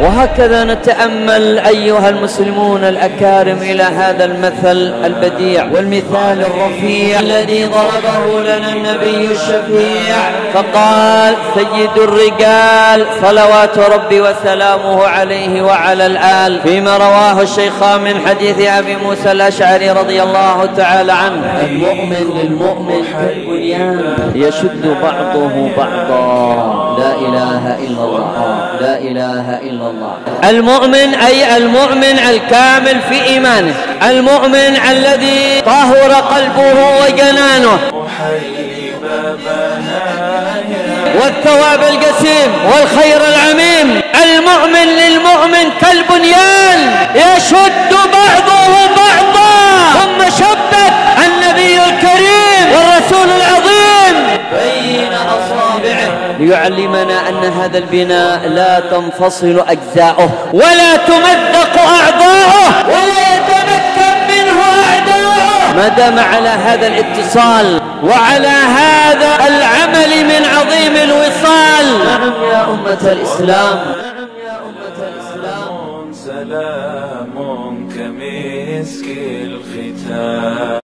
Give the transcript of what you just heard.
وهكذا نتأمل أيها المسلمون الأكارم إلى هذا المثل البديع والمثال الرفيع الذي ضربه لنا النبي الشفيع، فقال: سيد الرجال صلوات ربي وسلامه عليه وعلى الآل، فيما رواه الشيخان من حديث أبي موسى الأشعري رضي الله تعالى عنه: المؤمن للمؤمن كالبنيان يشد بعضه بعضا. لا إله إلا الله، لا إله إلا الله. المؤمن أي المؤمن الكامل في إيمانه، المؤمن الذي طهر قلبه وجنانه، والثواب الجسيم والخير العميم. المؤمن للمؤمن كالبنيان يشد بعضه بعضا. ثم شبك النبي الكريم والرسول العظيم بين أصابعه ليعلمنا أن هذا البناء لا تنفصل أجزاؤه ولا تمزق أعضاؤه ولا يتمكن منه أعداؤه ما دام على هذا الاتصال وعلى هذا العمل من عظيم الوصال. نعم يا أمة الإسلام، نعم يا أمة الإسلام. سلام كمسك الختام.